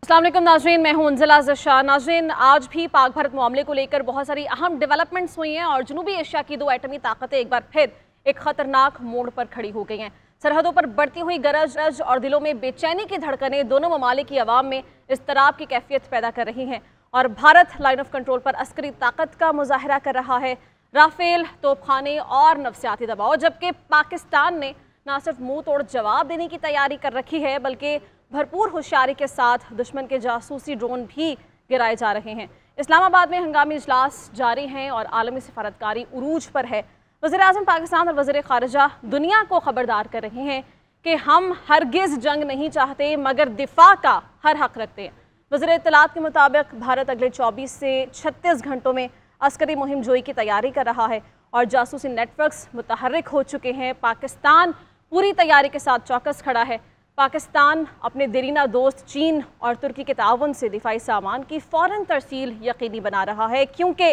अस्सलाम वालेकुम नाज़रीन, मैं हूं उन्ज़िला ज़शान। नाज़रीन, आज भी पाक भारत मामले को लेकर बहुत सारी अहम डेवलपमेंट्स हुई हैं और जनूबी एशिया की दो एटमी ताकतें एक बार फिर एक खतरनाक मोड़ पर खड़ी हो गई हैं। सरहदों पर बढ़ती हुई गरज और दिलों में बेचैनी की धड़कनें दोनों ममालिक की आवाम में इज़्तिराब की कैफियत पैदा कर रही हैं और भारत लाइन ऑफ कंट्रोल पर अस्करी ताकत का मुजाहरा कर रहा है। राफेल, तोपखाने और नफसियाती दबाव, जबकि पाकिस्तान ने न सिर्फ मुंह तोड़ जवाब देने की तैयारी कर रखी है बल्कि भरपूर होशियारी के साथ दुश्मन के जासूसी ड्रोन भी गिराए जा रहे हैं। इस्लामाबाद में हंगामी इजलास जारी हैं और आलमी सफारतकारी उरूज पर है। वज़ीर आज़म पाकिस्तान और वज़ीर ख़ारिजा दुनिया को खबरदार कर रहे हैं कि हम हरगिज़ जंग नहीं चाहते मगर दिफा का हर हक रखते हैं। वज़ीर इत्तलात के मुताबिक भारत अगले 24 से 36 घंटों में अस्करी मुहिम जोई की तैयारी कर रहा है और जासूसी नेटवर्क्स मुतहर्रिक हो चुके हैं। पाकिस्तान पूरी तैयारी के साथ चौकस खड़ा है। पाकिस्तान अपने देरीना दोस्त चीन और तुर्की के ताउन से दिफाई सामान की फ़ौरन तरसील यकीनी बना रहा है, क्योंकि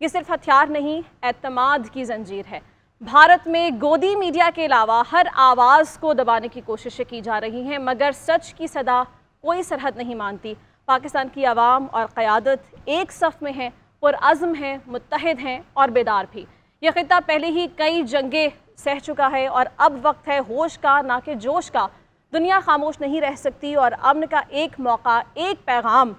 ये सिर्फ हथियार नहीं, एतमाद की जंजीर है। भारत में गोदी मीडिया के अलावा हर आवाज़ को दबाने की कोशिशें की जा रही हैं मगर सच की सदा कोई सरहद नहीं मानती। पाकिस्तान की आवाम और क़यादत एक सफ़ में है, पुरअज़्म हैं, मुत्तहिद हैं और बेदार भी। यह ख़ित्ता पहले ही कई जंगें सह चुका है और अब वक्त है होश का, ना कि जोश का। दुनिया खामोश नहीं रह सकती और अमन का एक मौका, एक पैगाम,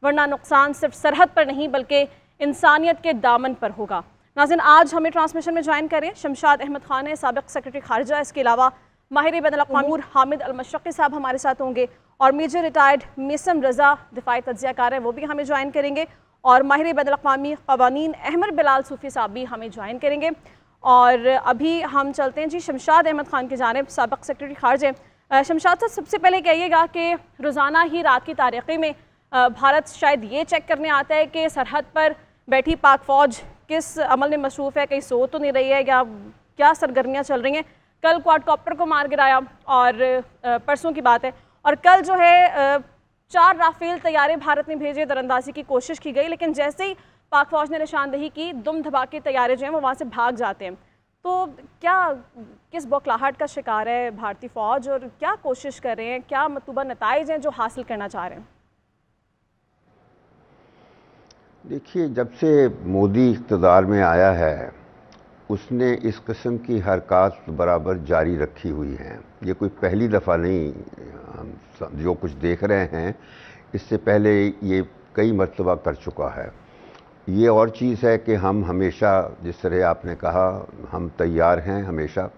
वरना नुकसान सिर्फ सरहद पर नहीं बल्कि इंसानियत के दामन पर होगा। नाज़रीन, आज हमें ट्रांसमिशन में ज्वाइन करें शमशाद अहमद खान है, साबिक़ सेक्रेटरी खारजा। इसके अलावा माहिर बैनुल-अक़वामी हामिद अल-मशरक़ी साहब हमारे साथ होंगे और मेजर रिटायर्ड मीसम रज़ा दिफ़ाई तज्ज़ियाकार हैं, वो भी हमें ज्वाइन करेंगे और माहिर बैनुल-अक़वामी क़वानीन अहमद बिलाल सूफ़ी साहब भी हमें ज्वाइन करेंगे। और अभी हम चलते हैं जी शमशाद अहमद खान की जानिब, साबिक़ सेक्रेटरी खारजा। शमशाद साहब, सबसे पहले कहिएगा कि रोज़ाना ही रात की तारीख़ी में भारत शायद ये चेक करने आता है कि सरहद पर बैठी पाक फ़ौज किस अमल में मसरूफ़ है, कहीं सो तो नहीं रही है या क्या सरगर्मियाँ चल रही हैं। कल क्वाडकॉप्टर को मार गिराया और परसों की बात है, और कल जो है 4 राफेल तैयारे भारत ने भेजे, दरअंदाजी की कोशिश की गई, लेकिन जैसे ही पाक फ़ौज ने निशानदेही की, दुम धमाके तैयारे जो हैं वो वहाँ से भाग जाते हैं। तो क्या किस बौखलाहट का शिकार है भारतीय फ़ौज और क्या कोशिश कर रहे हैं, क्या मतलूबा नताइज हैं जो हासिल करना चाह रहे हैं? देखिए, जब से मोदी इक़्तिदार में आया है उसने इस किस्म की हरकत बराबर जारी रखी हुई हैं। ये कोई पहली दफ़ा नहीं, हम जो कुछ देख रहे हैं इससे पहले ये कई मरतबा कर चुका है। ये और चीज़ है कि हम हमेशा, जिस तरह आपने कहा, हम तैयार हैं हमेशा।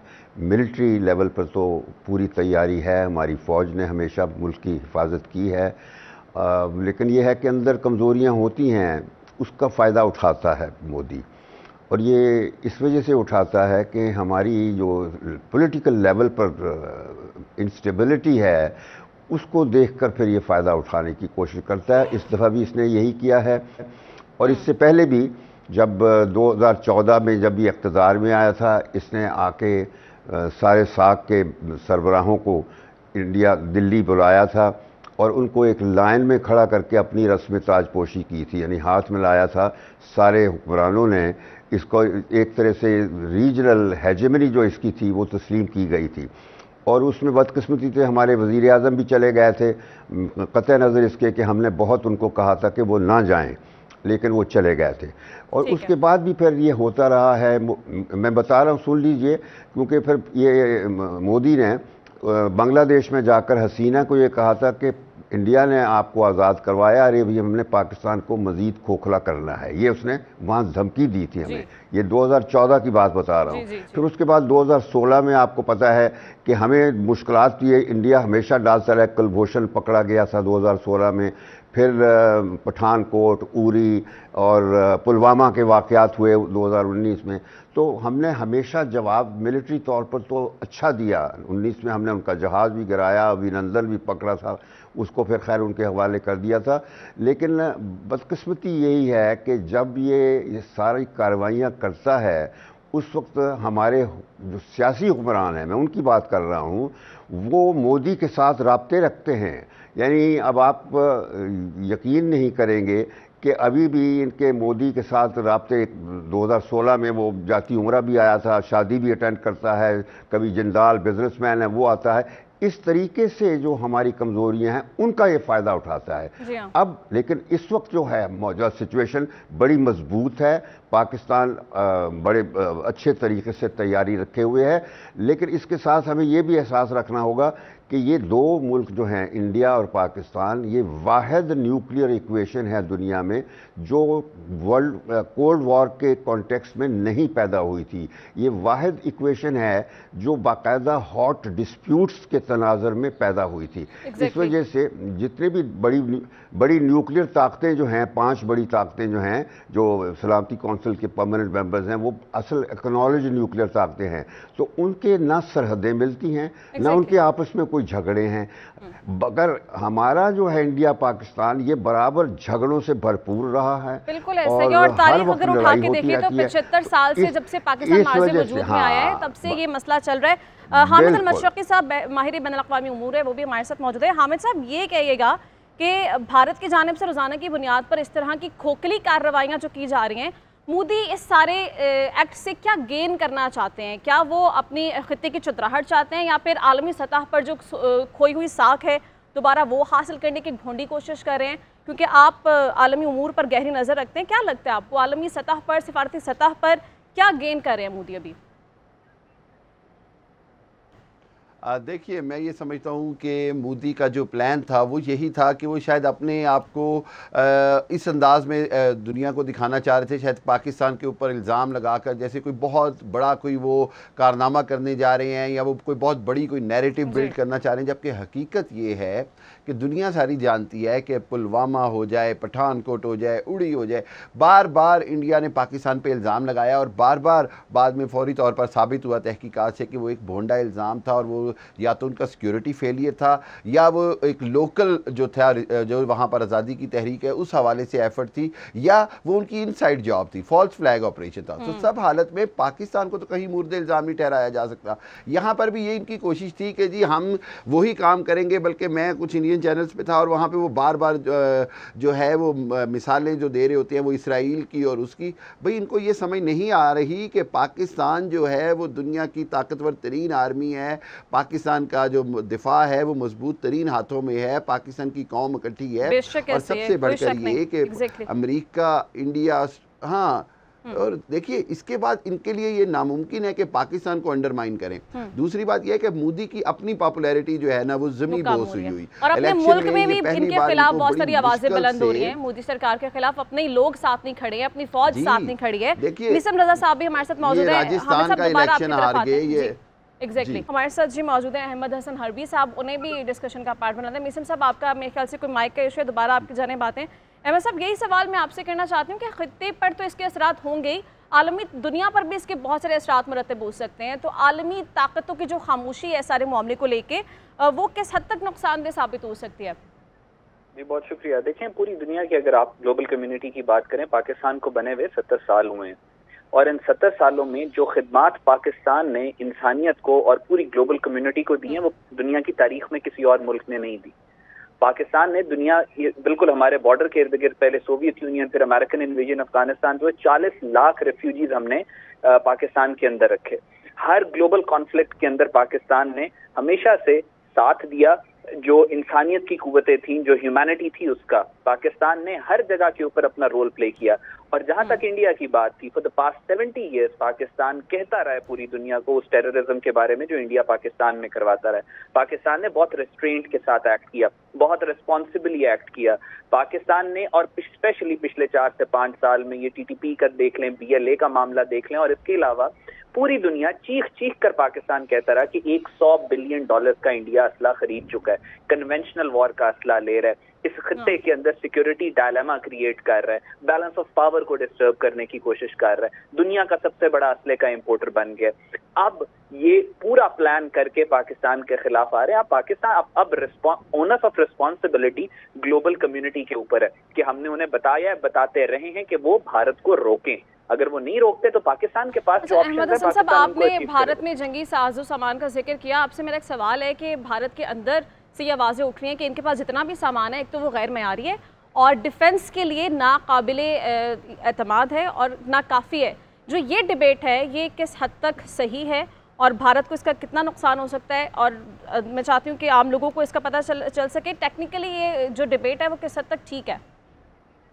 मिलिट्री लेवल पर तो पूरी तैयारी है, हमारी फ़ौज ने हमेशा मुल्क की हिफाजत की है। लेकिन यह है कि अंदर कमज़ोरियाँ होती हैं, उसका फ़ायदा उठाता है मोदी, और ये इस वजह से उठाता है कि हमारी जो पॉलिटिकल लेवल पर इंस्टेबिलिटी है उसको देखकर फिर ये फ़ायदा उठाने की कोशिश करता है। इस दफ़ा भी इसने यही किया है और इससे पहले भी जब 2014 में जब ये इक़्तिदार में आया था, इसने आके सारे साक के सरबराहों को दिल्ली बुलाया था और उनको एक लाइन में खड़ा करके अपनी रस्म ताजपोशी की थी, यानी हाथ में लाया था। सारे हुक्मरानों ने इसको एक तरह से रीजनल हेजेमनी जो इसकी थी वो तस्लीम की गई थी, और उसमें बदकिस्मती से हमारे वज़ीर आज़म भी चले गए थे, क़त्ए नज़र इसके कि हमने बहुत उनको कहा था कि वो ना जाएं, लेकिन वो चले गए थे। और उसके बाद भी फिर ये होता रहा है। मैं बता रहा हूँ, सुन लीजिए, क्योंकि फिर ये मोदी ने बांग्लादेश में जाकर हसीना को ये कहा था कि इंडिया ने आपको आज़ाद करवाया, अरे भाई हमने पाकिस्तान को मज़ीद खोखला करना है, ये उसने वहाँ धमकी दी थी हमें। ये 2014 की बात बता रहा हूँ। फिर उसके बाद 2016 में आपको पता है कि हमें मुश्किलात ये इंडिया हमेशा डालता रहा। कुलभूषण पकड़ा गया था 2016 में, फिर पठानकोट, उरी और पुलवामा के वाक़यात हुए 2019 में। तो हमने हमेशा जवाब मिलिट्री तौर पर तो अच्छा दिया। 19 में हमने उनका जहाज़ भी गिराया, अभिनंदन भी पकड़ा था, उसको फिर खैर उनके हवाले कर दिया था। लेकिन बदकिस्मती यही है कि जब ये सारी कार्रवाइयाँ करता है उस वक्त हमारे जो सियासी हुक्मरान हैं, मैं उनकी बात कर रहा हूँ, वो मोदी के साथ राब्ते रखते हैं। यानी अब आप यकीन नहीं करेंगे कि अभी भी इनके मोदी के साथ राब्ते 2016 में वो जाती उमरा भी आया था, शादी भी अटेंड करता है, कभी जिंदाल बिजनेसमैन है वो आता है। इस तरीके से जो हमारी कमजोरियां हैं उनका ये फायदा उठाता है। अब लेकिन इस वक्त जो है मौजूदा सिचुएशन बड़ी मजबूत है, पाकिस्तान बड़े अच्छे तरीके से तैयारी रखे हुए है, लेकिन इसके साथ हमें ये भी एहसास रखना होगा कि ये दो मुल्क जो हैं इंडिया और पाकिस्तान, ये वाहिद न्यूक्लियर इक्वेशन है दुनिया में जो वर्ल्ड कोल्ड वॉर के कॉन्टेक्स्ट में नहीं पैदा हुई थी। ये वाहिद इक्वेशन है जो बाकायदा हॉट डिस्प्यूट्स के तनाज़र में पैदा हुई थी। इस वजह से जितने भी बड़ी न्यूक्लियर ताकतें जो हैं, 5 बड़ी ताकतें जो हैं जो सलामती कौंसिल के परमानेंट मेंबर्स हैं, वो असल एक्नॉलेज न्यूक्लियर ताकतें हैं, तो उनके ना सरहदें मिलती हैं ना उनके आपस में कोई झगड़े हैं। अगर हमारा जो है इंडिया पाकिस्तान ये बराबर झगड़ों से भरपूर रहा है। बिल्कुल ऐसा ही, और तारीख अगर उठा के देखें तो 75 साल से जब से पाकिस्तान मार्ज़ वजूद में आया है तब से ये मसला चल रहा है। हामिद अल-मशरक़ी साहब माहिर बैनुल-अक़वामी उमूर है, वो भी हमारे साथ मौजूद है। हामिद साहब, ये कहिएगा कि भारत की जानिब से रोज़ाना की बुनियाद पर इस तरह की खोखली कार्रवाइयाँ जो की जा रही हैं, मोदी इस सारे एक्ट से क्या गेन करना चाहते हैं? क्या वो अपनी खित्ते की चुतराहट चाहते हैं या फिर आलमी सतह पर जो खोई हुई साख है दोबारा वो हासिल करने की ढूंढी कोशिश कर रहे हैं? क्योंकि आप आलमी उमूर पर गहरी नज़र रखते हैं, क्या लगता है आपको आलमी सतह पर, सिफारती सतह पर क्या गेन कर रहे हैं मोदी अभी? देखिए, मैं ये समझता हूँ कि मोदी का जो प्लान था वो यही था कि वो शायद अपने आप को इस अंदाज़ में दुनिया को दिखाना चाह रहे थे, शायद पाकिस्तान के ऊपर इल्ज़ाम लगाकर जैसे कोई बहुत बड़ा कोई वो कारनामा करने जा रहे हैं या वो कोई बहुत बड़ी कोई नैरेटिव बिल्ड करना चाह रहे हैं, जबकि हकीकत ये है कि दुनिया सारी जानती है कि पुलवामा हो जाए, पठानकोट हो जाए, उड़ी हो जाए, बार बार इंडिया ने पाकिस्तान पे इल्ज़ाम लगाया और बार बार बाद में फौरी तौर पर साबित हुआ तहकीकात से कि वो एक भोंडा इल्ज़ाम था और वो या तो उनका सिक्योरिटी फेलियर था या वो एक लोकल जो था जो वहाँ पर आज़ादी की तहरीक है उस हवाले से एफर्ट थी या वो उनकी इनसाइड जॉब थी, फॉल्स फ्लैग ऑपरेशन था। तो सब हालत में पाकिस्तान को तो कहीं मुर्दे इल्ज़ाम नहीं ठहराया जा सकता। यहाँ पर भी ये इनकी कोशिश थी कि जी हम वही काम करेंगे, बल्कि मैं कुछ इंडियन चैनल्स पे था और वहाँ पे वो बार बार जो है वो मिसालें जो दे रहे होते हैं वो इसराइल की और उसकी। भाई इनको ये समझ नहीं आ रही कि पाकिस्तान जो है वो दुनिया की ताकतवर तरीन आर्मी है, पाकिस्तान का जो दिफा है वो मजबूत तरीन हाथों में है, पाकिस्तान की कौम इकट्ठी है और सबसे बढ़कर ये कि अमेरिका, इंडिया, हाँ। और देखिए इसके बाद इनके लिए ये नामुमकिन है कि पाकिस्तान को अंडरमाइन करें। दूसरी बात यह है कि मोदी की अपनी पॉपुलैरिटी जो है ना वो जमी बोस हुई हुई और अपने मुल्क में भी इनके खिलाफ बहुत सारी आवाजें बुलंद हो रही हैं। मोदी सरकार के खिलाफ अपने लोग साथ नहीं खड़े हैं, अपनी फौज साथ नहीं खड़ी है। निसम रजा साहब भी हमारे साथ मौजूद है। राजस्थान का इलेक्शन हार गए ये एग्जैक्टली हमारे साथ जी मौजूद हैं अहमद हसन हरबी साहब, उन्हें भी डिस्कशन का पार्ट बनाते हैं। मिसम साहब, आपका मेरे ख्याल से कोई माइक का इशू है, दोबारा आपकी जाने बातें। अहमद साहब, यही सवाल मैं आपसे करना चाहती हूँ कि खित्ते पर तो इसके असरात होंगे ही, आलमी दुनिया पर भी इसके बहुत सारे असरात मुरतब हो सकते हैं, तो आलमी ताकतों की जो खामोशी है सारे मामले को लेके वो किस हद तक नुकसानदेह साबित हो सकती है? जी बहुत शुक्रिया। देखें, पूरी दुनिया की अगर आप ग्लोबल कम्युनिटी की बात करें, पाकिस्तान को बने हुए 70 साल हुए हैं और इन 70 सालों में जो खिदमात पाकिस्तान ने इंसानियत को और पूरी ग्लोबल कम्युनिटी को दी हैं वो दुनिया की तारीख में किसी और मुल्क ने नहीं दी। पाकिस्तान ने दुनिया, बिल्कुल हमारे बॉर्डर के इर्द गिर्द पहले सोवियत यूनियन फिर अमेरिकन इन्वेजन अफगानिस्तान, जो 40 लाख रेफ्यूजीज हमने पाकिस्तान के अंदर रखे। हर ग्लोबल कॉन्फ्लिक्ट के अंदर पाकिस्तान ने हमेशा से साथ दिया। जो इंसानियत की कुव्वतें थीं, जो ह्यूमैनिटी थी, उसका पाकिस्तान ने हर जगह के ऊपर अपना रोल प्ले किया। और जहां तक इंडिया की बात थी, for the past 70 years Pakistan कहता रहा है पूरी दुनिया को उस टेररिज्म के बारे में जो इंडिया पाकिस्तान में करवाता रहा है। पाकिस्तान ने बहुत रेस्ट्रेंट के साथ एक्ट किया, बहुत रिस्पॉन्सिबली एक्ट किया पाकिस्तान ने। और स्पेशली पिछले 4 से 5 साल में ये TTP का देख लें, BLA का मामला देख लें, और इसके अलावा पूरी दुनिया चीख चीख कर पाकिस्तान कहता रहा कि $100 बिलियन का इंडिया असला खरीद चुका है, कन्वेंशनल वॉर का असला ले रहा है, इस खत्ते के अंदर सिक्योरिटी डायलेमा क्रिएट कर रहा है, बैलेंस ऑफ पावर को डिस्टर्ब करने की कोशिश कर रहा है, दुनिया का सबसे बड़ा असले का इंपोर्टर बन गया। अब ये पूरा प्लान करके पाकिस्तान के खिलाफ आ रहे हैं। पाकिस्तान अब owners of responsibility global community के ऊपर है कि हमने उन्हें बताते रहे हैं कि वो भारत को रोकें। अगर वो नहीं रोकते तो पाकिस्तान के पास जो ऑप्शन है, साहब आपने भारत में जंगी साजो सामान का जिक्र किया, आपसे मेरा एक सवाल है कि भारत के अंदर से ये आवाज़ें उठ रही हैं कि इनके पास जितना भी सामान है एक तो वो गैर मयारी है और डिफेंस के लिए ना काबिले एतमाद है और ना काफ़ी है। जो ये डिबेट है ये किस हद तक सही है और भारत को इसका कितना नुकसान हो सकता है, और मैं चाहती हूँ कि आम लोगों को इसका पता चल सके, टेक्निकली ये जो डिबेट है वो किस हद तक ठीक है?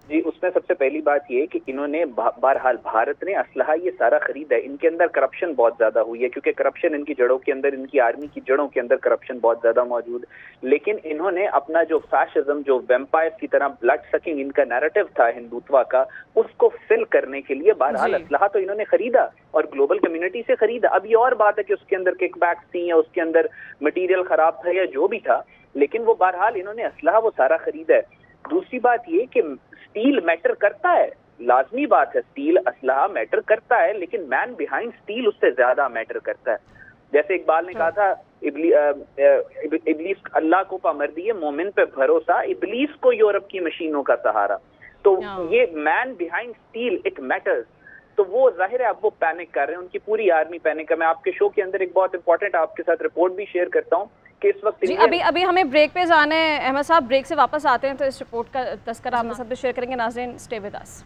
जी, उसमें सबसे पहली बात ये कि इन्होंने बहरहाल भारत ने असलहा ये सारा खरीदा है। इनके अंदर करप्शन बहुत ज्यादा हुई है, क्योंकि करप्शन इनकी जड़ों के अंदर, इनकी आर्मी की जड़ों के अंदर करप्शन बहुत ज्यादा मौजूद। लेकिन इन्होंने अपना जो फैशिज्म, जो वैम्पायर की तरह ब्लड सकिंग इनका नैरेटिव था हिंदुत्व का, उसको फिल करने के लिए बहरहाल असलहा तो इन्होंने खरीदा और ग्लोबल कम्युनिटी से खरीदा। अब ये और बात है कि उसके अंदर किकबैक्स थी या उसके अंदर मटीरियल खराब था या जो भी था, लेकिन वो बहरहाल इन्होंने असलहा वो सारा खरीदा है। दूसरी बात ये कि स्टील मैटर करता है, लाजमी बात है, स्टील असलहा मैटर करता है, लेकिन मैन बिहाइंड स्टील उससे ज्यादा मैटर करता है। जैसे इकबाल ने कहा था, इबलीस अल्लाह को पामर दिए, मोमिन पे भरोसा, इबलीस को यूरोप की मशीनों का सहारा। तो ये man behind steel, it matters. तो वो जाहिर है अब वो पैनिक कर रहे हैं, उनकी पूरी आर्मी पैनिक है। मैं आपके शो के अंदर एक बहुत इंपॉर्टेंट आपके साथ रिपोर्ट भी शेयर करता हूँ कि इस वक्त जी अभी हमें ब्रेक पे जाना है अहमद साहब, ब्रेक से वापस आते हैं तो इस रिपोर्ट का तस्करा हमारे साथ भी शेयर करेंगे। नाज़रीन stay with us.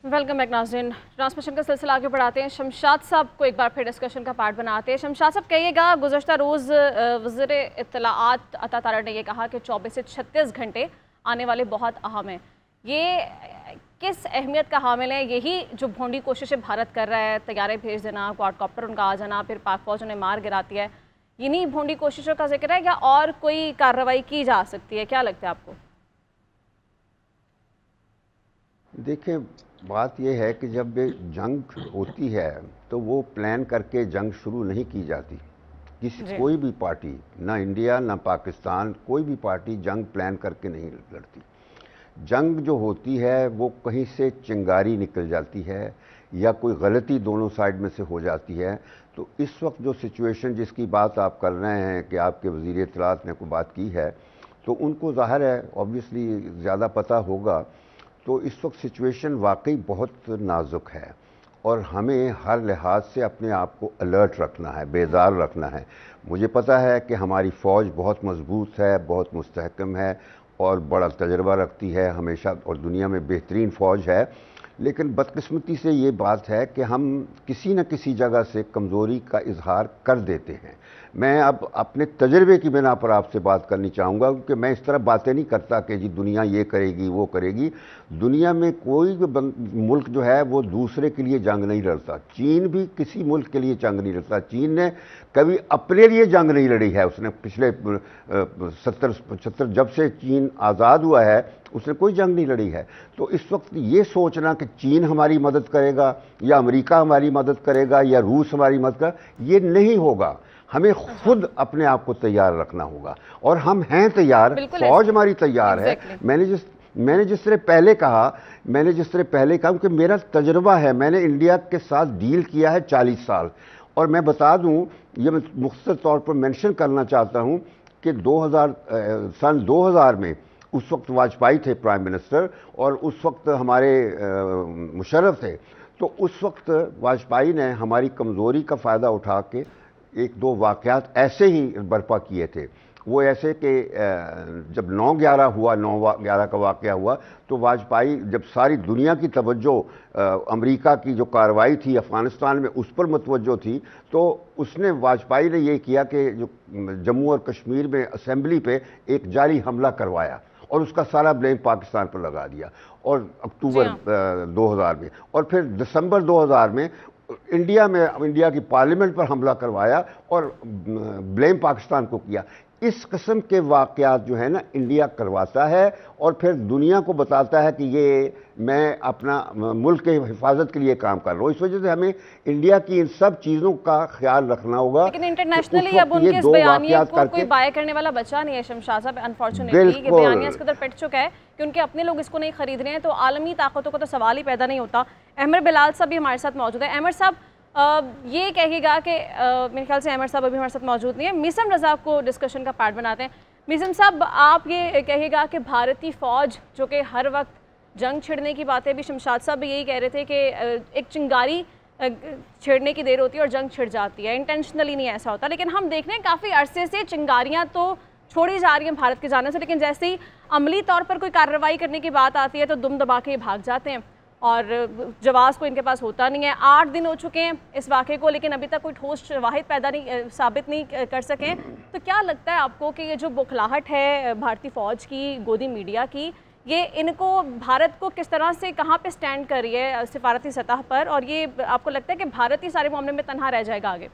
Welcome back नाज़रीन, ट्रांसमिशन का सिलसिला आगे बढ़ाते हैं। शमशाद साहब को एक बार फिर डिस्कशन का पार्ट बनाते हैं। शमशाद साहब कहिएगा, गुज़श्ता रोज़ वज़ीर इत्तलाआत अता तारड़ ने ये कहा कि 24 से 36 घंटे आने वाले बहुत अहम हैं। ये किस अहमियत का हामिल है? यही जो भोंडी कोशिशें भारत कर रहा है, तैयारे भेज देना, क्वाडकॉप्टर उनका आ जाना, फिर पाक फौज उन्हें मार गिराती है, इन्हीं भोंडी कोशिशों का जिक्र है या और कोई कार्रवाई की जा सकती है? क्या लगता है आपको? देखिए, बात यह है कि जब जंग होती है तो वो प्लान करके जंग शुरू नहीं की जाती। कोई भी पार्टी, ना इंडिया ना पाकिस्तान, कोई भी पार्टी जंग प्लान करके नहीं लड़ती। जंग जो होती है वो कहीं से चिंगारी निकल जाती है या कोई गलती दोनों साइड में से हो जाती है। तो इस वक्त जो सिचुएशन जिसकी बात आप कर रहे हैं कि आपके वज़ीर इत्तलाआत ने कोई बात की है, तो उनको ज़ाहिर है ऑब्वियसली ज़्यादा पता होगा। तो इस वक्त सिचुएशन वाकई बहुत नाजुक है और हमें हर लिहाज से अपने आप को अलर्ट रखना है, बेदार रखना है। मुझे पता है कि हमारी फ़ौज बहुत मजबूत है, बहुत मुस्तहकम है और बड़ा तजर्बा रखती है हमेशा, और दुनिया में बेहतरीन फ़ौज है। लेकिन बदकिस्मती से ये बात है कि हम किसी न किसी जगह से कमज़ोरी का इजहार कर देते हैं। मैं अब अपने तजर्बे की बिना पर आपसे बात करनी चाहूँगा, क्योंकि मैं इस तरह बातें नहीं करता कि जी दुनिया ये करेगी वो करेगी। दुनिया में कोई भी मुल्क जो है वो दूसरे के लिए जंग नहीं लड़ता। चीन भी किसी मुल्क के लिए जंग नहीं लड़ता। चीन ने कभी अपने लिए जंग नहीं लड़ी है। उसने पिछले 70-75 जब से चीन आज़ाद हुआ है उसने कोई जंग नहीं लड़ी है। तो इस वक्त ये सोचना कि चीन हमारी मदद करेगा या अमेरिका हमारी मदद करेगा या रूस हमारी मदद करेगा, ये नहीं होगा। हमें खुद अपने आप को तैयार रखना होगा और हम हैं तैयार, फौज हमारी तैयार है। मैंने जिस तरह पहले कहा कि मेरा तजुर्बा है, मैंने इंडिया के साथ डील किया है 40 साल। और मैं बता दूं, ये मैं मुख्तसर तौर पर मेंशन करना चाहता हूं कि सन 2000 में उस वक्त वाजपेयी थे प्राइम मिनिस्टर और उस वक्त हमारे मुशर्रफ थे। तो उस वक्त वाजपेयी ने हमारी कमज़ोरी का फ़ायदा उठा के एक दो वाक़यात ऐसे ही बर्पा किए थे। वो ऐसे कि जब 9/11 का वाक़या हुआ तो वाजपेयी, जब सारी दुनिया की तवज्जो अमेरिका की जो कार्रवाई थी अफ़गानिस्तान में उस पर मुतवज्जो थी, तो उसने वाजपेयी ने ये किया कि जो जम्मू और कश्मीर में असेंबली पे एक जारी हमला करवाया और उसका सारा ब्लेम पाकिस्तान पर लगा दिया। और अक्टूबर 2000 में और फिर दिसंबर 2000 में इंडिया की पार्लियामेंट पर हमला करवाया और ब्लेम पाकिस्तान को किया। इस किस्म के वाक़यात जो है ना इंडिया करवाता है और फिर दुनिया को बताता है कि ये मैं अपना मुल्क के हिफाजत के लिए काम कर रहा हूँ। इस वजह से हमें इंडिया की इन सब चीज़ों का ख्याल रखना होगा। लेकिन इंटरनेशनली अब उनके इस बयानिए को कोई बाय करने वाला बचा नहीं है शमशाद साहब, अनफॉर्चुनेटली ये बयानिया इस कदर पिट चुका है कि उनके अपने लोग इसको नहीं खरीद रहे हैं, तो आलमी ताकतों का तो सवाल ही पैदा नहीं होता। अहमद बिलाल साहब भी हमारे साथ मौजूद है। अहमद साहब ये कहिएगा कि मेरे ख्याल से अहमद साहब अभी हमारे साथ मौजूद नहीं है, मीसम रज़ा को डिस्कशन का पार्ट बनाते हैं। मीसम साहब, आप ये कहिएगा कि भारतीय फ़ौज जो कि हर वक्त जंग छिड़ने की बातें, भी शमशाद साहब भी यही कह रहे थे कि एक चिंगारी छिड़ने की देर होती है और जंग छिड़ जाती है, इंटेंशनली नहीं ऐसा होता। लेकिन हम देख रहे हैं काफ़ी अरसे से चिंगारियाँ तो छोड़ी जा रही हैं भारत के जाने से, लेकिन जैसे ही अमली तौर पर कोई कार्रवाई करने की बात आती है तो दुम दबा के भाग जाते हैं। और जवाब को इनके पास होता नहीं है। 8 दिन हो चुके हैं इस वाक़े को, लेकिन अभी तक कोई ठोस वाहिद साबित नहीं कर सके। तो क्या लगता है आपको कि ये जो बौखलाहट है भारतीय फ़ौज की, गोदी मीडिया की, ये इनको भारत को किस तरह से कहाँ पे स्टैंड कर रही है सिफारती सतह पर, और ये आपको लगता है कि भारत ही सारे मामले में तनहा रह जाएगा आगे?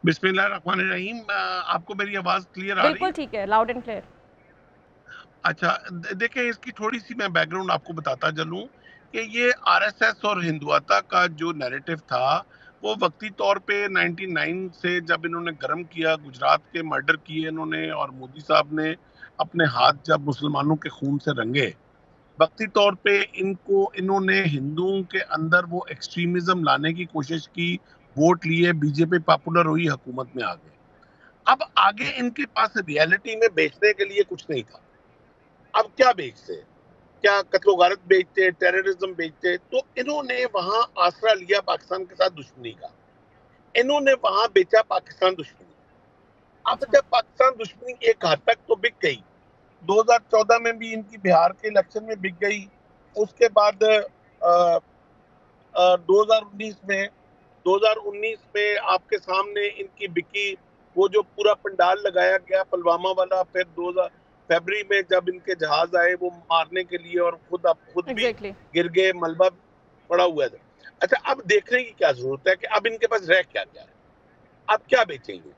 बिस्मिल्लाहिर्रहमानिर्रहीम। आपको मेरी आवाज़ क्लियर आ रही है? बिल्कुल ठीक है, लाउड एंड क्लियर। अच्छा, देखिए इसकी थोड़ी सी मैं बैकग्राउंड आपको बताता चलूं कि ये आरएसएस और हिंदुत्व का जो नैरेटिव था वो वक्ती तौर पे 99 से जब इन्होंने गर्म किया, गुजरात के मर्डर किए इन्होंने और मोदी साहब ने अपने हाथ जब मुसलमानों के खून से रंगे, वक्ती तौर पे इन्होंने हिंदुओं के अंदर वो एक्सट्रीमिज्म लाने की कोशिश की, वोट लिए, बीजेपी पॉपुलर हुई, हुकूमत में आ गए। अब आगे इनके पास रियलिटी में बेचने के लिए कुछ नहीं था। अब क्या बेचते, क्या कत्लो गारत बेचते, टेररिज्म बेचते? तो इन्होंने वहां आसरा लिया पाकिस्तान के साथ दुश्मनी का, इन्होंने वहां बेचा पाकिस्तान दुश्मनी। अब जब पाकिस्तान दुश्मनी एक हद तक तो बिक गई, 2014 में भी इनकी बिहार के इलेक्शन में बिक गई, उसके बाद 2019 में आपके सामने इनकी बिकी, वो जो पूरा पंडाल लगाया गया पुलवामा वाला, फिर 2000 फरवरी में जब इनके जहाज आए वो मारने के लिए और खुद भी गिर गए, मलबा पड़ा हुआ था। अच्छा, अब देखने की क्या जरूरत है कि अब इनके पास रह क्या गया है, अब क्या बेचेंगे?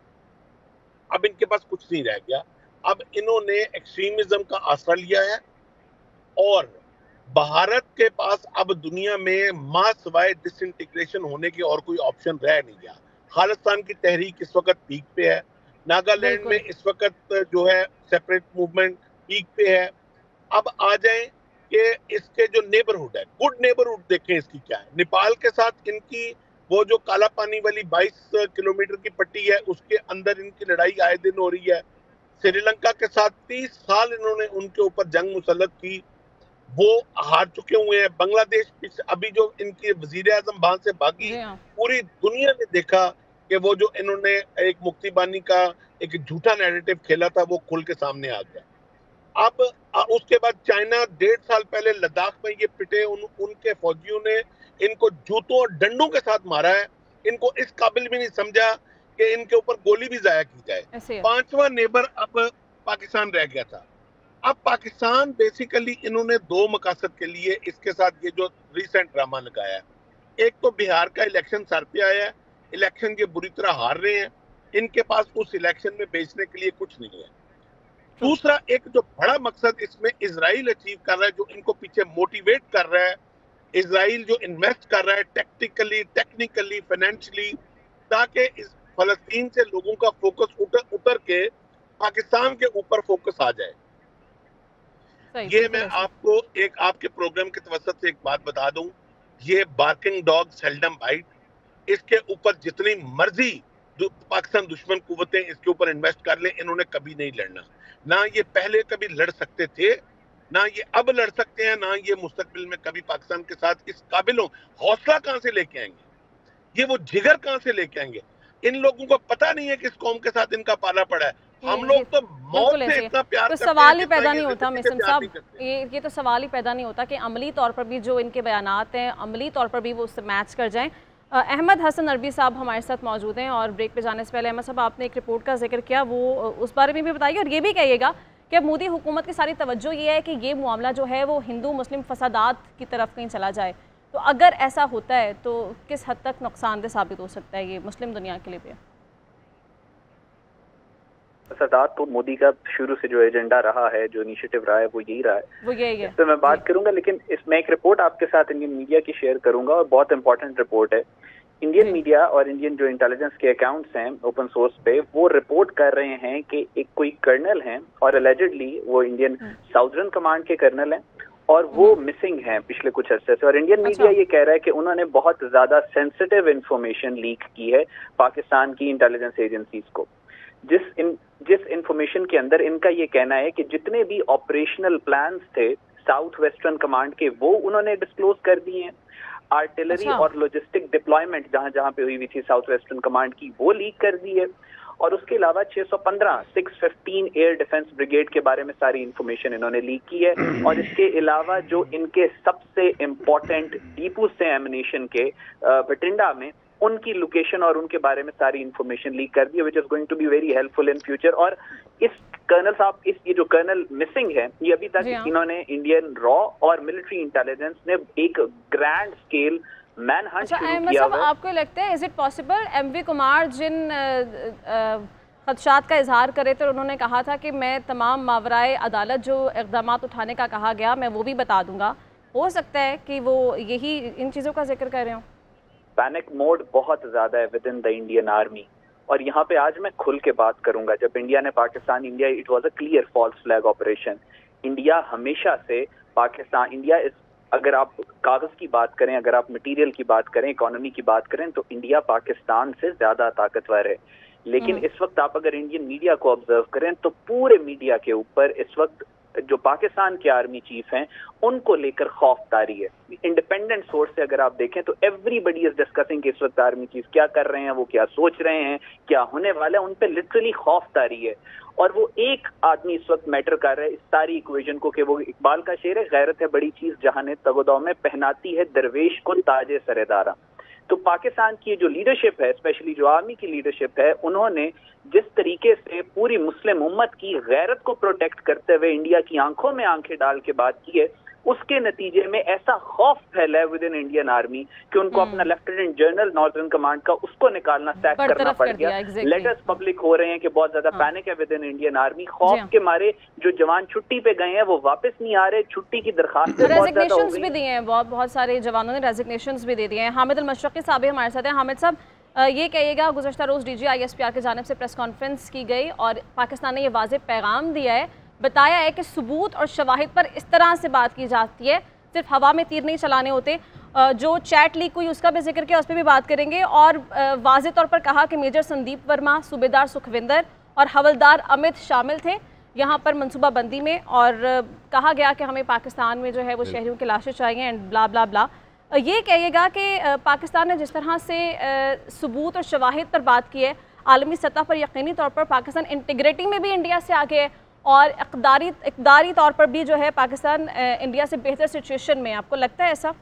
अब इनके पास कुछ नहीं रह गया। अब इन्होंने एक्सट्रीमिज्म का आसरा लिया है और भारत के पास अब दुनिया में मां सिवाय डिसइंटीग्रेशन होने के और कोई ऑप्शन रह नहीं गया। खालिस्तान की तहरीक इस वक्त पीक पे है, नागालैंड में इस वक्त जो है सेपरेट मूवमेंट पीक पे है। अब आ जाए कि इसके जो नेबरहुड है, गुड नेबरहुड देखें इसकी क्या है। नेपाल के साथ इनकी वो जो काला पानी वाली 22 किलोमीटर की पट्टी है, उसके अंदर इनकी लड़ाई आए दिन हो रही है। श्रीलंका के साथ 30 साल इन्होंने उनके ऊपर जंग मुसल्लत की, वो हार चुके हुए हैं। बांग्लादेश अभी जो इनकी वजीर आजम वहां से भागी, पूरी दुनिया ने देखा कि वो जो इन्होंने एक मुक्ति बानी का एक झूठा नैरेटिव खेला था वो खुल के सामने आ गया। अब उसके बाद चाइना 1.5 साल पहले लद्दाख में ये पिटे, उनके फौजियों ने इनको जूतों और डंडों के साथ मारा है। इनको इस काबिल भी नहीं समझा कि इनके ऊपर गोली भी जाया की जाए। 5वां नेबर अब पाकिस्तान रह गया था। अब पाकिस्तान बेसिकली इन्होंने 2 मकसद के लिए इसके साथ ये जो रिसेंट ड्रामा लगाया है। एक तो बिहार का इलेक्शन सर पे आया है, इलेक्शन ये बुरी तरह हार रहे हैं, इनके पास उस इलेक्शन में बेचने के लिए कुछ नहीं है। दूसरा एक जो बड़ा मकसद इसमें इजराइल अचीव कर रहा है, जो इनको पीछे मोटिवेट कर रहा है, इजराइल जो इन्वेस्ट कर रहा है टैक्टिकली, टेक्निकली, फाइनेंशियली, ताकि इस फलस्तीन से लोगों का फोकस उतर के पाकिस्तान के ऊपर फोकस आ जाए। ये मैं आपको एक आपके प्रोग्राम के तवज्जुह से एक बात बता दूं, ये बार्किंग डॉग सेल्डम बाइट। इसके ऊपर जितनी मर्जी पाकिस्तान दुश्मन कुव्वतें इसके ऊपर इन्वेस्ट कर ले, इन्होंने कभी नहीं लड़ना। ना ये पहले कभी लड़ सकते थे, ना ये अब लड़ सकते हैं, ना ये मुस्तकबिल में कभी पाकिस्तान के साथ इस काबिल हो। हौसला कहां से लेके आएंगे, ये वो जिगर कहां से लेके आएंगे? इन लोगों को पता नहीं है कि इस कौम के साथ इनका पाला पड़ा है। हम लोग तो मौत से इतना प्यार करते हैं, सवाल ही पैदा नहीं होता मिसम साहब, ये तो सवाल ही पैदा नहीं होता कि अमली तौर पर भी जो इनके बयानात हैं, अमली तौर पर भी वो उससे मैच कर जाएं। अहमद हसन अरबी साहब हमारे साथ मौजूद हैं और ब्रेक पे जाने से पहले अहमद साहब, आपने एक रिपोर्ट का जिक्र किया, वो उस बारे में भी बताइए और ये भी कहिएगा कि अब मोदी हुकूमत की सारी तवज्जो ये है कि ये मामला जो है वो हिंदू मुस्लिम फसादात की तरफ कहीं चला जाए। तो अगर ऐसा होता है तो किस हद तक नुकसानदेह साबित हो सकता है ये मुस्लिम दुनिया के लिए भी? फसादात तो मोदी का शुरू से जो एजेंडा रहा है, जो इनिशिएटिव रहा है, वो यही रहा है, वो यही है। इस पर मैं बात करूंगा, लेकिन इसमें एक रिपोर्ट आपके साथ इंडियन मीडिया की शेयर करूंगा और बहुत इंपॉर्टेंट रिपोर्ट है। इंडियन मीडिया और इंडियन जो इंटेलिजेंस के अकाउंट्स हैं ओपन सोर्स पे, वो रिपोर्ट कर रहे हैं कि एक कोई कर्नल हैं और अलेजिडली वो इंडियन साउदर्न कमांड के कर्नल हैं और वो मिसिंग हैं पिछले कुछ अरसे से। और इंडियन मीडिया ये कह रहा है कि उन्होंने बहुत ज्यादा सेंसिटिव इंफॉर्मेशन लीक की है पाकिस्तान की इंटेलिजेंस एजेंसीज को, जिस इंफॉर्मेशन के अंदर इनका ये कहना है कि जितने भी ऑपरेशनल प्लान्स थे साउथ वेस्टर्न कमांड के, वो उन्होंने डिस्क्लोज कर दिए हैं। आर्टिलरी और लॉजिस्टिक डिप्लॉयमेंट जहां जहां पे हुई थी साउथ वेस्टर्न कमांड की, वो लीक कर दी है। और उसके अलावा 615 एयर डिफेंस ब्रिगेड के बारे में सारी इंफॉर्मेशन इन्होंने लीक की है। और इसके अलावा जो इनके सबसे इम्पोर्टेंट डीपू से एमिनेशन के बठिंडा में उनकी लोकेशन और उनके बारे में सारी इंफॉर्मेशन लीक कर दी है, which is going to be very helpful in future. और इस कर्नल साहब, ये जो कर्नल मिसिंग है, ये अभी तक इन्होंने इंडियन रॉ और मिलिट्री इंटेलिजेंस ने एक ग्रैंड स्केल मैन हंट शुरू किया है। आपको लगता है is it possible MV Kumar जिन खदशात का इजहार करे थे, उन्होंने कहा था कि मैं तमाम मावराए अदालत जो इक़दाम उठाने का कहा गया मैं वो भी बता दूंगा, हो सकता है कि वो यही इन चीज़ों का जिक्र कर रहे हो? पैनिक मोड बहुत ज्यादा है with in the Indian army. और यहाँ पे आज मैं खुल के बात करूंगा, जब इंडिया ने Pakistan, India it was a clear false flag operation. India हमेशा से पाकिस्तान, इंडिया इस, अगर आप कागज की बात करें, अगर आप मटेरियल की बात करें, इकोनॉमी की बात करें, तो इंडिया पाकिस्तान से ज्यादा ताकतवर है। लेकिन इस वक्त आप अगर इंडियन मीडिया को ऑब्जर्व करें तो पूरे मीडिया के ऊपर इस वक्त जो पाकिस्तान के आर्मी चीफ हैं उनको लेकर खौफ तारी है। इंडिपेंडेंट सोर्स से अगर आप देखें तो एवरीबडी इज डिस्कसिंग कि इस वक्त आर्मी चीफ क्या कर रहे हैं, वो क्या सोच रहे हैं, क्या होने वाला है, उन पे लिटरली खौफ तारी है। और वो एक आदमी इस वक्त मैटर कर रहा है इस सारी इक्वेशन को, कि वो इकबाल का शेर है, गैरत है बड़ी चीज जहां ने तगोदाव में पहनाती है दरवेश को ताजे सरेदारा। तो पाकिस्तान की जो लीडरशिप है, स्पेशली जो आर्मी की लीडरशिप है, उन्होंने जिस तरीके से पूरी मुस्लिम उम्मत की गैरत को प्रोटेक्ट करते हुए इंडिया की आंखों में आंखें डाल के बात की है, उसके नतीजे में ऐसा खौफ फैला है विद इन इंडियन आर्मी कि उनको अपना लेफ्टिनेंट जनरल नॉर्दर्न कमांड का उसको निकालना, सैक करना पड़ गया। लेटर्स पब्लिक हो रहे हैं कि बहुत ज्यादा पैनिक है विद इन इंडियन आर्मी। खौफ के मारे जो जवान छुट्टी पे गए हैं वो वापस नहीं आ रहे, छुट्टी की दरखास्त रेजिग्नेशंस भी दिए हैं, बहुत सारे जवानों ने रेजिग्नेशंस भी दे दिए हैं। हामिद अल-मशरकी साहब हमारे साथ हैं। हामिद साहब, ये कहिएगा, गुज़श्ता रोज़ DG ISPR की जानिब से प्रेस कॉन्फ्रेंस की गई और पाकिस्तान ने ये वाज़ेह पैगाम दिया है, बताया है कि सबूत और शवाहिद पर इस तरह से बात की जाती है, सिर्फ हवा में तीर नहीं चलाने होते। जो चैट लीक हुई उसका भी जिक्र किया, उस पर भी बात करेंगे। और वाज़ेह तौर पर कहा कि मेजर संदीप वर्मा, सूबेदार सुखविंदर और हवलदार अमित शामिल थे यहाँ पर मनसूबाबंदी में। और कहा गया कि हमें पाकिस्तान में जो है वो शहरियों की लाशें चाहिए एंड ब्ला ब्ला ब्ला। ये कहिएगा कि पाकिस्तान ने जिस तरह से सबूत और शवाहिद पर बात की है, आलमी सतह पर यकीनी तौर पर पाकिस्तान इंटीग्रिटी में भी इंडिया से आगे है और इक़दारी तौर पर भी जो है पाकिस्तान इंडिया से बेहतर सिचुएशन में है। आपको लगता है ऐसा?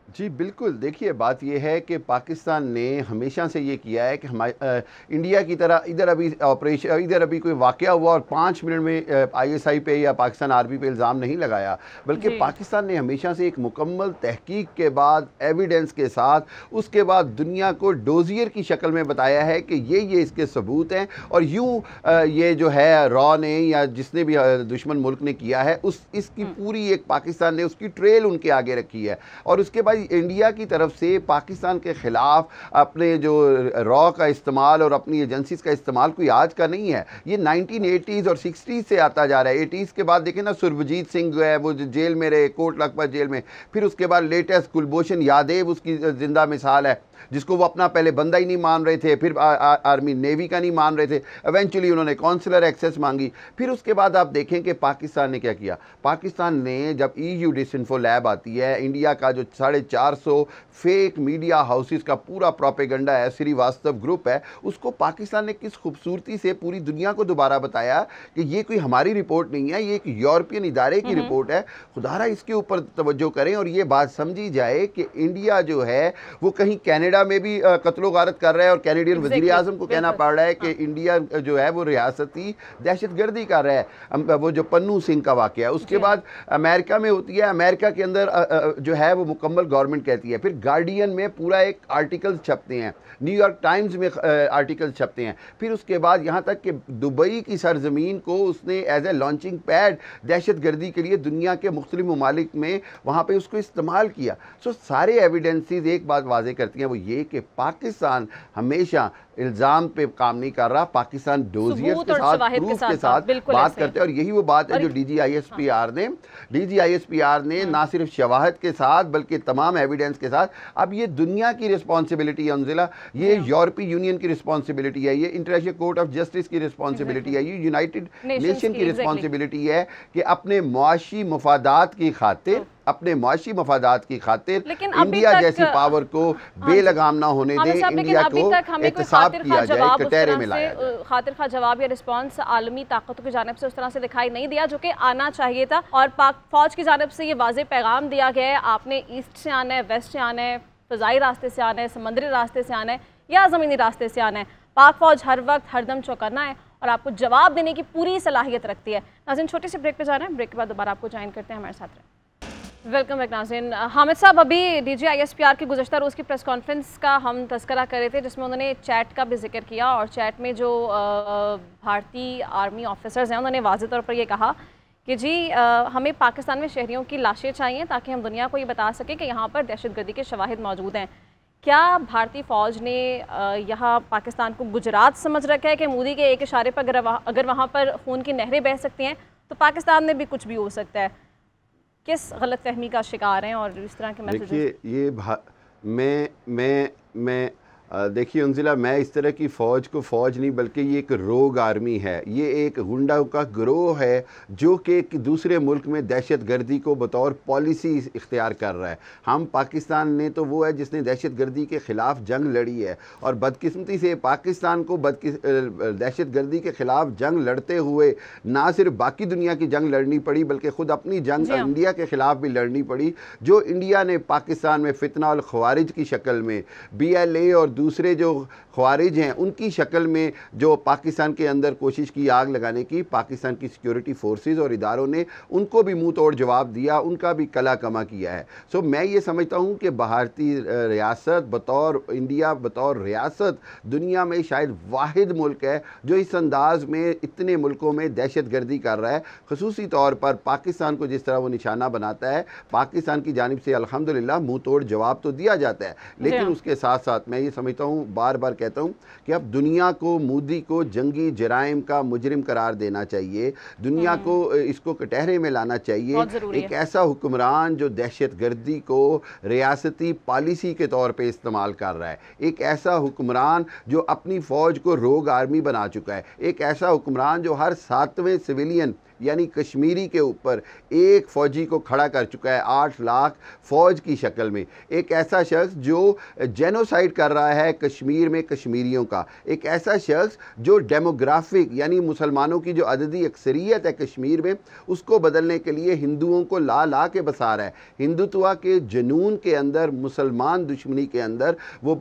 जी बिल्कुल, देखिए बात यह है कि पाकिस्तान ने हमेशा से ये किया है कि हमारे इंडिया की तरह इधर अभी कोई वाक़या हुआ और 5 मिनट में ISI पे या पाकिस्तान आर्मी पे इल्ज़ाम नहीं लगाया, बल्कि पाकिस्तान ने हमेशा से एक मुकम्मल तहकीक के बाद, एविडेंस के साथ, उसके बाद दुनिया को डोजियर की शक्ल में बताया है कि ये इसके सबूत हैं। और यूँ ये जो है रॉ ने या जिसने भी दुश्मन मुल्क ने किया है इसकी पूरी एक पाकिस्तान ने उसकी ट्रेल उनके आगे रखी है। और उसके बाद इंडिया की तरफ से पाकिस्तान के ख़िलाफ़ अपने जो रॉ का इस्तेमाल और अपनी एजेंसीज़ का इस्तेमाल कोई आज का नहीं है, ये 1980s और 60s से आता जा रहा है। 80s के बाद देखें ना, सुरभजीत सिंह जो है वो जेल में रहे, कोट लखपत जेल में। फिर उसके बाद लेटेस्ट कुलभूषण यादव उसकी ज़िंदा मिसाल है, जिसको वो अपना पहले बंदा ही नहीं मान रहे थे, फिर आर्मी नेवी का नहीं मान रहे थे, एवेंचुअली उन्होंने कौंसलर एक्सेस मांगी। फिर उसके बाद आप देखें कि पाकिस्तान ने क्या किया। पाकिस्तान ने जब EU डिसइंफो लैब आती है, इंडिया का जो 450 फेक मीडिया हाउसेस का पूरा प्रोपेगेंडा है, श्रीवास्तव ग्रुप है, उसको पाकिस्तान ने किस खूबसूरती से पूरी दुनिया को दोबारा बताया कि ये कोई हमारी रिपोर्ट नहीं है, ये एक यूरोपियन इदारे की रिपोर्ट है। खुदारा इसके ऊपर तवज्जो करें और ये बात समझी जाए कि इंडिया जो है वो कहीं कनाडा में भी कत्लो गारत कर रहा है और कैनेडियन वज़ीर आज़म को कहना पड़ रहा है कि इंडिया जो है वो रियासती दहशतगर्दी कर रहा है। वो जो पन्नू सिंह का वाक़या है, उसके बाद अमेरिका में होती है, अमेरिका के अंदर जो है वो मुकम्मल गवर्नमेंट कहती है। फिर गार्डियन में पूरा एक आर्टिकल छपते हैं, न्यूयॉर्क टाइम्स में आर्टिकल छपते हैं। फिर उसके बाद यहाँ तक कि दुबई की सरजमीन को उसने एज ए लॉन्चिंग पैड दहशतगर्दी के लिए दुनिया के मुख्तलिफ ममालिक में वहाँ पे उसको इस्तेमाल किया। सो सारे एविडेंसेस एक बात वाज़ेह करती हैं, वो ये कि पाकिस्तान हमेशा इल्ज़ाम पे काम नहीं कर रहा, पाकिस्तान डोजियर्स के साथ, प्रूफ के साथ बात करते हैं। और यही वो बात है जो DG ISPR ने ना सिर्फ शवाहद के साथ बल्कि तमाम एविडेंस के साथ, अब ये दुनिया की रिस्पॉन्सिबिलिटी है अंजिला, ये यूरोपीय यूनियन की रिस्पॉन्सिबिलिटी है, ये इंटरनेशनल कोर्ट ऑफ जस्टिस की रिस्पॉन्सिबिलिटी है, ये यूनाइटेड नेशन की रिस्पॉन्सिबिलिटी है कि अपने मुआशी मफादात की खातिर अपने मुआशी मफादात की खातिर इंडिया जैसी पावर को बेलगाम ना होने दे, इंडिया को एहतसाब किया जाए, कटहरे में लाया जाए। खातिर खा जवाब या रिस्पांस आलमी ताकतों की जानिब से उस तरह से दिखाई नहीं दिया जो कि आना चाहिए था, और पाक फौज की जानिब से ये वाज़ेह पैगाम दिया गया है आपने ईस्ट से आना है, वेस्ट से आना है, फ़ज़ाई रास्ते से आना है, समंदरी रास्ते से आना है या ज़मीनी रास्ते से आना है। पाक फौज हर वक्त हरदम चौकन्ना है और आपको जवाब देने की पूरी सलाहियत रखती है। नाज़रीन छोटी सी ब्रेक पे जा रहे हैं, ब्रेक के बाद दोबारा आपको ज्वाइन करते हैं, हमारे साथ रहें। वेलकम बैक नाज़रीन। हामिद साहब, अभी डीजी ISPR की गुज़श्ता रोज़ की प्रेस कॉन्फ्रेंस का हम तस्करा कर रहे थे जिसमें उन्होंने चैट का भी जिक्र किया, और चैट में जो भारतीय आर्मी ऑफिसर्स हैं उन्होंने वाज़ेह तौर पर यह कहा कि जी हमें पाकिस्तान में शहरियों की लाशें चाहिए ताकि हम दुनिया को ये बता सकें कि यहाँ पर दहशतगर्दी के शवाहिद मौजूद हैं। क्या भारतीय फ़ौज ने यहाँ पाकिस्तान को गुजरात समझ रखा है कि मोदी के एक इशारे पर अगर वहाँ पर खून की नहरें बह सकती हैं तो पाकिस्तान में भी कुछ भी हो सकता है? किस गलत फहमी का शिकार हैं और इस तरह के मैसेज? देखिए, ये मैं देखिए उन्जिला, मैं इस तरह की फ़ौज को फ़ौज नहीं बल्कि ये एक रोग आर्मी है, ये एक गुंडा का गिरोह है जो कि दूसरे मुल्क में दहशत गर्दी को बतौर पॉलिसी इख्तियार कर रहा है। हम पाकिस्तान ने तो वो है जिसने दहशत गर्दी के ख़िलाफ़ जंग लड़ी है, और बदकिस्मती से पाकिस्तान को दहशत गर्दी के ख़िलाफ़ जंग लड़ते हुए ना सिर्फ बाकी दुनिया की जंग लड़नी पड़ी बल्कि ख़ुद अपनी जंग इंडिया के ख़िलाफ़ भी लड़नी पड़ी, जो इंडिया ने पाकिस्तान में फितना और ख़वारिज की शक्ल में, BLA और दूसरे जो ख्वारिज हैं उनकी शक्ल में जो पाकिस्तान के अंदर कोशिश की आग लगाने की, पाकिस्तान की सिक्योरिटी फोर्सेस और इदारों ने उनको भी मुंह तोड़ जवाब दिया, उनका भी कला कमा किया है। सो मैं ये समझता हूँ कि भारतीय रियासत बतौर इंडिया, बतौर रियासत दुनिया में शायद वाहिद मुल्क है जो इस अंदाज में इतने मुल्कों में दहशत गर्दी कर रहा है। खसूसी तौर पर पाकिस्तान को जिस तरह वो निशाना बनाता है, पाकिस्तान की जानिब से अल्हम्दुलिल्लाह मुँह तोड़ जवाब तो दिया जाता है, लेकिन उसके साथ साथ मैं ये समझता हूँ, बार बार कहता हूँ कि अब दुनिया को, मोदी को जंगी जराइम का मुजरिम करार देना चाहिए, दुनिया को इसको कटहरे में लाना चाहिए। एक ऐसा हुक्मरान जो दहशत गर्दी को रियासती पॉलिसी के तौर पे इस्तेमाल कर रहा है, एक ऐसा हुक्मरान जो अपनी फ़ौज को रोग आर्मी बना चुका है, एक ऐसा हुक्मरान जो हर 7वें सिविलियन यानी कश्मीरी के ऊपर एक फ़ौजी को खड़ा कर चुका है 8 लाख फ़ौज की शक्ल में, एक ऐसा शख्स जो जेनोसाइड कर रहा है कश्मीर में कश्मीरियों का, एक ऐसा शख्स जो डेमोग्राफिक यानी मुसलमानों की जो अददी अक्सरियत है कश्मीर में उसको बदलने के लिए हिंदुओं को ला ला के बसा रहा है। हिंदुत्व के जुनून के अंदर, मुसलमान दुश्मनी के अंदर वो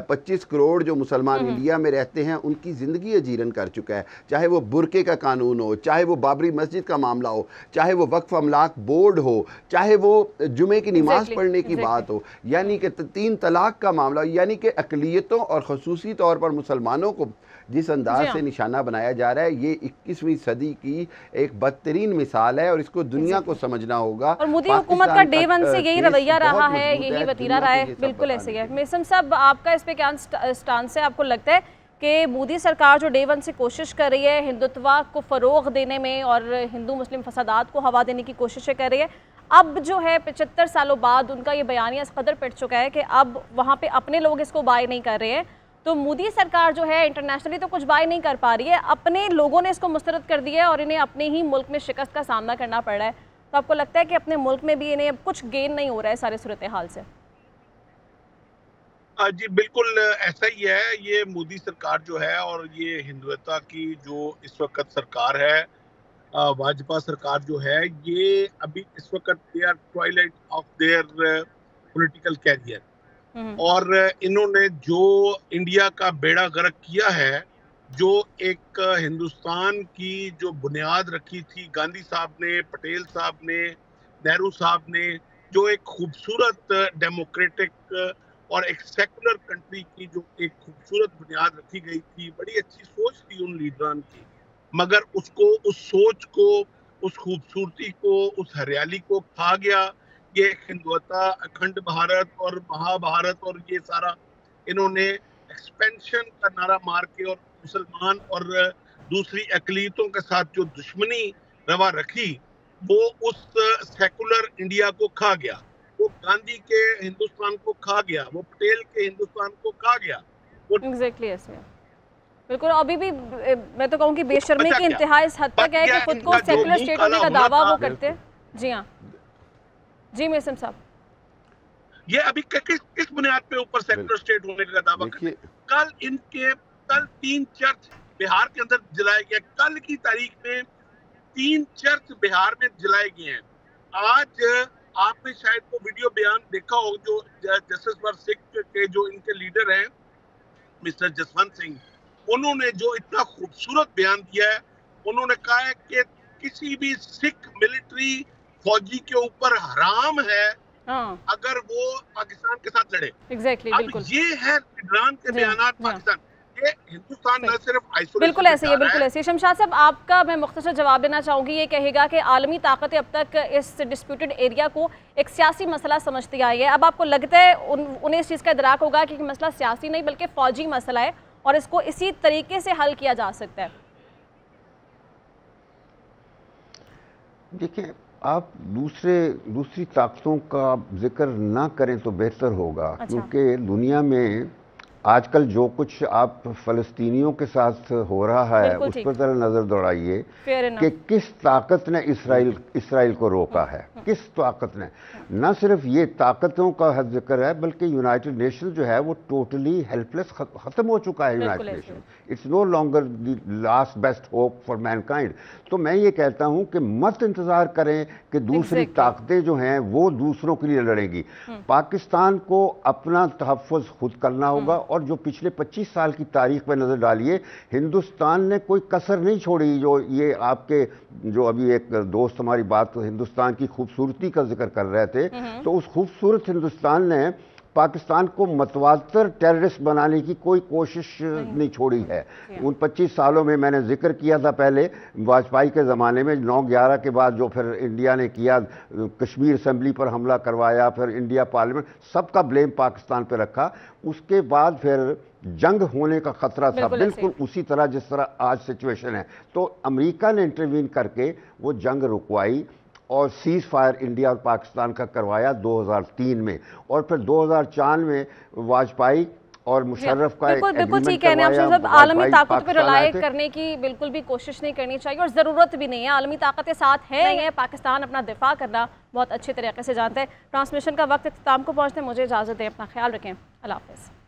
25 करोड़ जो मुसलमान इंडिया में रहते हैं उनकी ज़िंदगी अजीरन कर चुका है। चाहे वो बुरके का कानून हो, चाहे वो बाबरी मस्जिद का मामला हो, चाहे वो वक्फ अमलाक बोर्ड हो, चाहे वो जुमे की नमाज पढ़ने की बात हो, यानी कि 3 तलाक का मामला, यानी कि अक़लियतों और ख़ुसूसी तौर पर मुसलमानों को जिस अंदाज से निशाना बनाया जा रहा है, ये 21वीं सदी की एक बदतरीन मिसाल है और इसको दुनिया को समझना होगा। और मोदी हुकूमत का डे 1 से यही रवैया रहा है, यही वतीरा रहा है। बिल्कुल ऐसे ही है। मिसम साहब, आपका इस पे क्या स्टांस है? आपको लगता है कि मोदी सरकार जो डे 1 से कोशिश कर रही है हिंदुत्व को फ़रोग़ देने में और हिंदू मुस्लिम फसादात को हवा देने की कोशिशें कर रही है, अब जो है 75 सालों बाद उनका ये बयानिया इस कदर पिट चुका है कि अब वहाँ पे अपने लोग इसको बाय नहीं कर रहे हैं, तो मोदी सरकार जो है इंटरनेशनली तो कुछ बाय नहीं कर पा रही है, अपने लोगों ने इसको मुस्तरद कर दिया है और इन्हें अपने ही मुल्क में शिकस्त का सामना करना पड़ रहा है। तो आपको लगता है कि अपने मुल्क में भी इन्हें अब कुछ गेन नहीं हो रहा है सारे सूरत हाल से? जी बिल्कुल ऐसा ही है। ये मोदी सरकार जो है और ये हिंदुत्व की जो इस वक्त सरकार है, भाजपा सरकार जो है, ये अभी इस वक्त they are twilight of their political career, और इन्होंने जो इंडिया का बेड़ा गर्क किया है, जो एक हिंदुस्तान की जो बुनियाद रखी थी गांधी साहब ने, पटेल साहब ने, नेहरू साहब ने, जो एक खूबसूरत डेमोक्रेटिक और एक सेकुलर कंट्री की जो एक खूबसूरत बुनियाद रखी गई थी, बड़ी अच्छी सोच थी उन लीडरान की, मगर उसको, उस सोच को, उस खूबसूरती को, उस हरियाली को खा गया ये हिंदुत्व, अखंड भारत और महाभारत और ये सारा इन्होंने एक्सपेंशन का नारा मार के और मुसलमान और दूसरी अक़लियतों के साथ जो दुश्मनी रवा रखी, वो उस सेकुलर इंडिया को खा गया, वो गांधी के हिंदुस्तान को खा गया, वो पटेल के हिंदुस्तान को खा गया। एग्जैक्टली ऐसे बिल्कुल। अभी भी मैं तो कहूँ कि बेशर्मी की इंतहा इस हद तक है कि खुद को सेकुलर स्टेट होने का दावा वो करते हैं। जी हाँ जी मेसम साहब, ये अभी किस बुनियाद पे ऊपर सेक्युलर स्टेट होने का दावा करते हैं? कल 3 चर्च बिहार के अंदर जलाए गए। कल की तारीख में 3 चर्च बिहार में जलाए गए हैं। आज आपने शायद वो वीडियो बयान देखा हो जो जस्टिस फॉर सिख के जो इनके लीडर हैं मिस्टर जसवंत सिंह, उन्होंने जो इतना खूबसूरत बयान दिया है। उन्होंने कहा है कि किसी भी सिख मिलिट्री फौजी के ऊपर हराम है अगर वो पाकिस्तान के साथ लड़े। अब बिल्कुल। ये है लीडरान के बयानात पाकिस्तान। ये हिंदुस्तान न सिर्फ आइसोलेशन बिल्कुल ऐसे ही, बिल्कुल ऐसे ही। शमशाद साहब, आपका मैं मुख्तसर जवाब देना चाहूंगी। ये कहेगा कि आलमी ताकतें अब तक इस डिस्प्यूटेड एरिया को एक सियासी मसला समझती आई है। अब आपको लगता है उन्हें इस चीज़ का इदराक होगा कि मसला सियासी नहीं बल्कि फौजी मसला है और इसको इसी तरीके से हल किया जा सकता है? देखिए, आप दूसरी ताकतों का जिक्र ना करें तो बेहतर होगा। अच्छा। क्योंकि दुनिया में आजकल जो कुछ आप फ़लस्तीनियों के साथ हो रहा है उस पर ज़रा नज़र दौड़ाइए कि किस ताकत ने इसराइल को रोका है। किस ताकत ने, न सिर्फ ये ताकतों का जिक्र है बल्कि यूनाइटेड नेशन जो है वो टोटली हेल्पलेस ख़त्म हो चुका है। United Nation it's no longer the last best hope for mankind. तो मैं ये कहता हूँ कि मत इंतज़ार करें कि दूसरी ताकतें जो हैं वो दूसरों के लिए लड़ेंगी। पाकिस्तान को अपना तहफ़्फ़ुज़ खुद करना होगा। और जो पिछले 25 साल की तारीख पर नज़र डालिए, हिंदुस्तान ने कोई कसर नहीं छोड़ी। जो ये आपके जो अभी एक दोस्त हमारी बात हिंदुस्तान की खूबसूरती का जिक्र कर रहे थे, तो उस खूबसूरत हिंदुस्तान ने पाकिस्तान को मतवातर टेररिस्ट बनाने की कोई कोशिश नहीं छोड़ी है। उन 25 सालों में मैंने जिक्र किया था पहले वाजपेयी के ज़माने में 9/11 के बाद जो फिर इंडिया ने किया, कश्मीर असेंबली पर हमला करवाया, फिर इंडिया पार्लियामेंट, सबका ब्लेम पाकिस्तान पर रखा। उसके बाद फिर जंग होने का खतरा था, बिल्कुल उसी तरह जिस तरह आज सिचुएशन है। तो अमेरिका ने इंटरवीन करके वो जंग रुकवाई और सीज फायर इंडिया और पाकिस्तान का करवाया 2003 में। और फिर 2004 में वाजपेयी और मुशर्रफ का बिल्कुल ठीक कहने हैं आप। आलमी ताकतों पर रिलाय करने की बिल्कुल भी कोशिश नहीं करनी चाहिए और ज़रूरत भी नहीं है। आलमी ताकतें साथ हैं, पाकिस्तान अपना दिफा करना बहुत अच्छे तरीके से जानते हैं। ट्रांसमिशन का वक्त इख्तिताम को पहुँचते, मुझे इजाज़त दें, अपना ख्याल रखें, अल्लाह हाफ़िज़।